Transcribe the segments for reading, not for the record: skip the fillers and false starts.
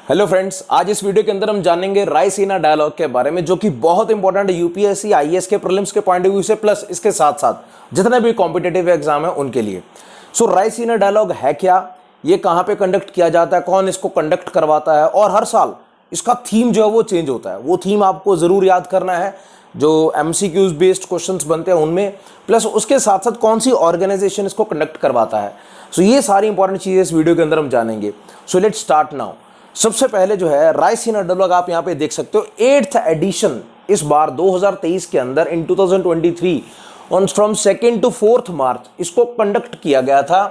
Hello friends, आज इस video के अंदर हम जानेंगे रायसीना डायलॉग के बारे में, जो कि बहुत इंपॉर्टेंट है यूपीएससी आईएएस के प्रीलिम्स के पॉइंट ऑफ व्यू से, प्लस इसके साथ साथ जितने भी कॉम्पिटेटिव एग्जाम है उनके लिए। सो रायसीना डायलॉग है क्या, ये कहाँ पे कंडक्ट किया जाता है, कौन इसको कंडक्ट करवाता है, और हर साल इसका थीम जो है वो चेंज होता है। वो थीम आपको जरूर याद करना है, जो एमसीक्यूज बेस्ड क्वेश्चंस बनते हैं उनमें, प्लस उसके साथ साथ कौन सी ऑर्गेनाइजेशन इसको कंडक्ट करवाता है। सो ये सारी इंपॉर्टेंट चीजें इस वीडियो के अंदर हम जानेंगे। So let's start now. सबसे पहले जो है रायसीना डायलॉग आप यहाँ पे देख सकते हो, 8th एडिशन इस बार 2023 के अंदर इन 2023 ऑन फ्रॉम 2 to 4 मार्च इसको कंडक्ट किया गया था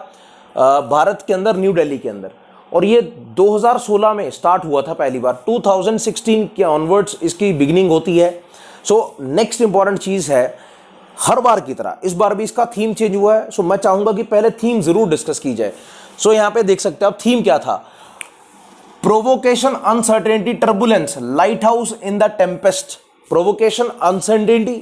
भारत के अंदर, न्यू दिल्ली के अंदर। और ये 2016 में स्टार्ट हुआ था पहली बार, 2016 के ऑनवर्ड्स इसकी बिगिनिंग होती है। सो नेक्स्ट इंपॉर्टेंट चीज है, हर बार की तरह इस बार भी इसका थीम चेंज हुआ है। सो मैं चाहूंगा कि पहले थीम जरूर डिस्कस की जाए। सो यहाँ पे देख सकते हैं आप, थीम क्या था? Provocation, uncertainty, turbulence, light house in the Tempest. Provocation, uncertainty,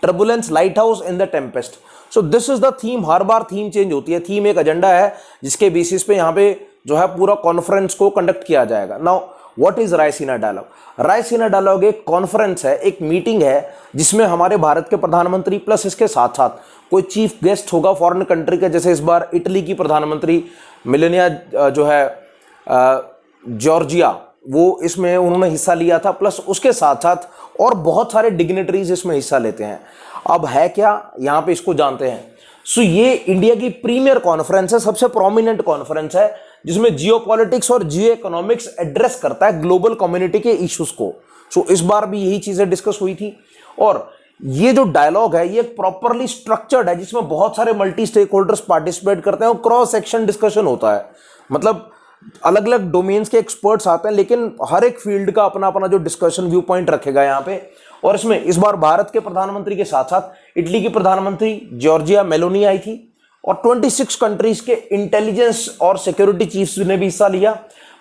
turbulence, light house in the Tempest. So this is the theme. Her bar theme change होती है। थीम एक एजेंडा है जिसके बेसिस पे यहाँ पे जो है पूरा कॉन्फ्रेंस को कंडक्ट किया जाएगा। Now what is Raisina dialogue? Raisina dialogue एक कॉन्फ्रेंस है, एक मीटिंग है जिसमें हमारे भारत के प्रधानमंत्री प्लस इसके साथ साथ कोई चीफ गेस्ट होगा फॉरेन कंट्री का। जैसे इस बार इटली की प्रधानमंत्री मेलानिया जो है जॉर्जिया, वो इसमें उन्होंने हिस्सा लिया था, प्लस उसके साथ साथ और बहुत सारे डिग्नेटरीज इसमें हिस्सा लेते हैं। अब है क्या, यहां पे इसको जानते हैं। सो ये इंडिया की प्रीमियर कॉन्फ्रेंस है, सबसे प्रोमिनेंट कॉन्फ्रेंस है जिसमें जियोपॉलिटिक्स और जियो इकोनॉमिक्स एड्रेस करता है ग्लोबल कम्युनिटी के इश्यूज को। सो इस बार भी यही चीजें डिस्कस हुई थी। और ये जो डायलॉग है ये प्रॉपरली स्ट्रक्चर्ड है, जिसमें बहुत सारे मल्टी स्टेक होल्डर्स पार्टिसिपेट करते हैं और क्रॉस सेक्शन डिस्कशन होता है। मतलब अलग अलग डोमेन्स के एक्सपर्ट्स आते हैं, लेकिन हर एक फील्ड का अपना अपना जो डिस्कशन व्यू पॉइंट रखेगा यहाँ पे। और इसमें इस बार भारत के प्रधानमंत्री के साथ साथ इटली की प्रधानमंत्री जॉर्जिया मेलोनी आई थी, और 26 कंट्रीज के इंटेलिजेंस और सिक्योरिटी चीफ्स ने भी हिस्सा लिया,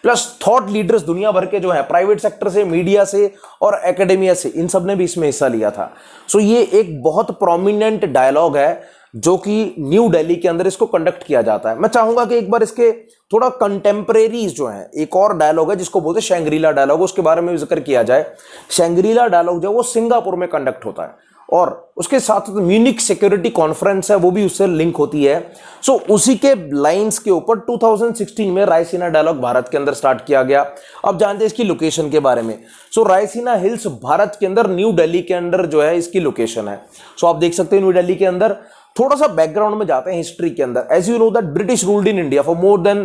प्लस थॉट लीडर्स दुनिया भर के जो है प्राइवेट सेक्टर से, मीडिया से और एकेडेमिया से, इन सब ने भी इसमें हिस्सा लिया था। सो ये एक बहुत प्रोमिनेंट डायलॉग है जो कि न्यू दिल्ली के अंदर इसको कंडक्ट किया जाता है। मैं चाहूंगा कि एक बार इसके थोड़ा कंटेम्परेरीज जो है, एक और डायलॉग है जिसको बोलते हैं शैंग्रीला डायलॉग, उसके बारे में भी जिक्र किया जाए। शैंग्रीला डायलॉग जो है वो सिंगापुर में कंडक्ट होता है, और उसके साथ साथ म्यूनिक सिक्योरिटी कॉन्फ्रेंस है वो भी उससे लिंक होती है। सो उसी के लाइंस के ऊपर 2016 में रायसीना डायलॉग भारत के अंदर स्टार्ट किया गया। अब जानते हैं इसकी लोकेशन के बारे में। सो रायसीना हिल्स भारत के अंदर न्यू दिल्ली के अंदर जो है इसकी लोकेशन है। सो आप देख सकते हैं न्यू दिल्ली के अंदर। थोड़ा सा बैकग्राउंड में जाते हैं हिस्ट्री के अंदर। As you know that British ruled in India for more than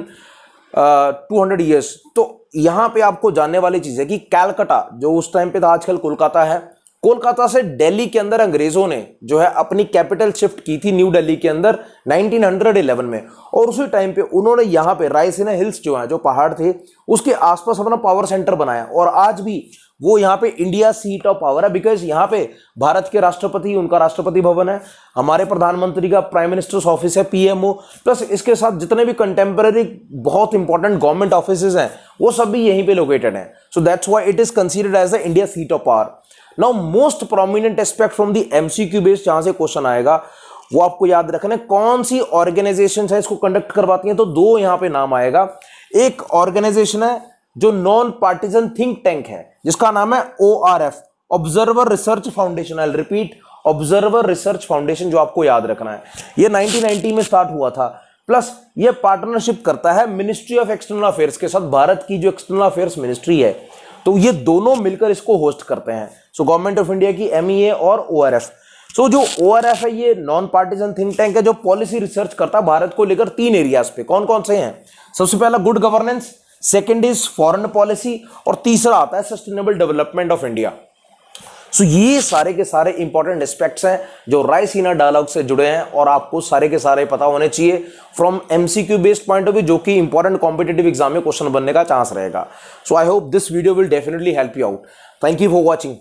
200 years. तो यहां पे आपको जानने वाली चीज है कि कैलकाटा, जो उस टाइम पे था आजकल कोलकाता है, कोलकाता से दिल्ली के अंदर अंग्रेजों ने जो है अपनी कैपिटल शिफ्ट की थी न्यू दिल्ली के अंदर 1911 में। और उसी टाइम पे उन्होंने यहाँ पे रायसीना हिल्स जो है, जो पहाड़ थे, उसके आसपास अपना पावर सेंटर बनाया। और आज भी वो यहाँ पे इंडिया सीट ऑफ पावर है, बिकॉज यहाँ पे भारत के राष्ट्रपति, उनका राष्ट्रपति भवन है, हमारे प्रधानमंत्री का प्राइम मिनिस्टर्स ऑफिस है, पीएमओ, प्लस इसके साथ जितने भी कंटेम्पररी बहुत इंपॉर्टेंट गवर्नमेंट ऑफिसेज हैं वो सब भी यहीं पे लोकेटेड हैं। So that's why it is considered as the India seat of power. Now most prominent aspect from the MCQ based जहां से क्वेश्चन आएगा वो आपको याद रखना है, कौन सी ऑर्गेनाइजेशन है इसको कंडक्ट करवाती हैं। तो दो यहां पे नाम आएगा। एक ऑर्गेनाइजेशन है जो नॉन पार्टिजन थिंक टैंक है, जिसका नाम है ORF, observer research foundation. I repeat, observer research foundation, जो आपको याद रखना है। ये 1990 में स्टार्ट हुआ था, प्लस ये पार्टनरशिप करता है मिनिस्ट्री ऑफ एक्सटर्नल अफेयर्स के साथ, भारत की जो एक्सटर्नल अफेयर्स मिनिस्ट्री है। तो ये दोनों मिलकर इसको होस्ट करते हैं। सो गवर्नमेंट ऑफ इंडिया की MEA और ORF। सो जो ORF है ये नॉन पार्टिजन थिंक टैंक है जो पॉलिसी रिसर्च करता है भारत को लेकर 3 एरियाज पे। कौन कौन से हैं? सबसे पहला good governance, second is foreign policy, और तीसरा आता है सस्टेनेबल डेवलपमेंट ऑफ इंडिया। सो ये सारे के सारे इंपॉर्टेंट एस्पेक्ट्स हैं जो रायसीना डायलॉग से जुड़े हैं, और आपको सारे के सारे पता होने चाहिए from MCQ based point of view, जो कि इंपॉर्टेंट कॉम्पिटेटिव एग्जाम में क्वेश्चन बनने का चांस रहेगा। So I hope this video will definitely help you out. Thank you for watching.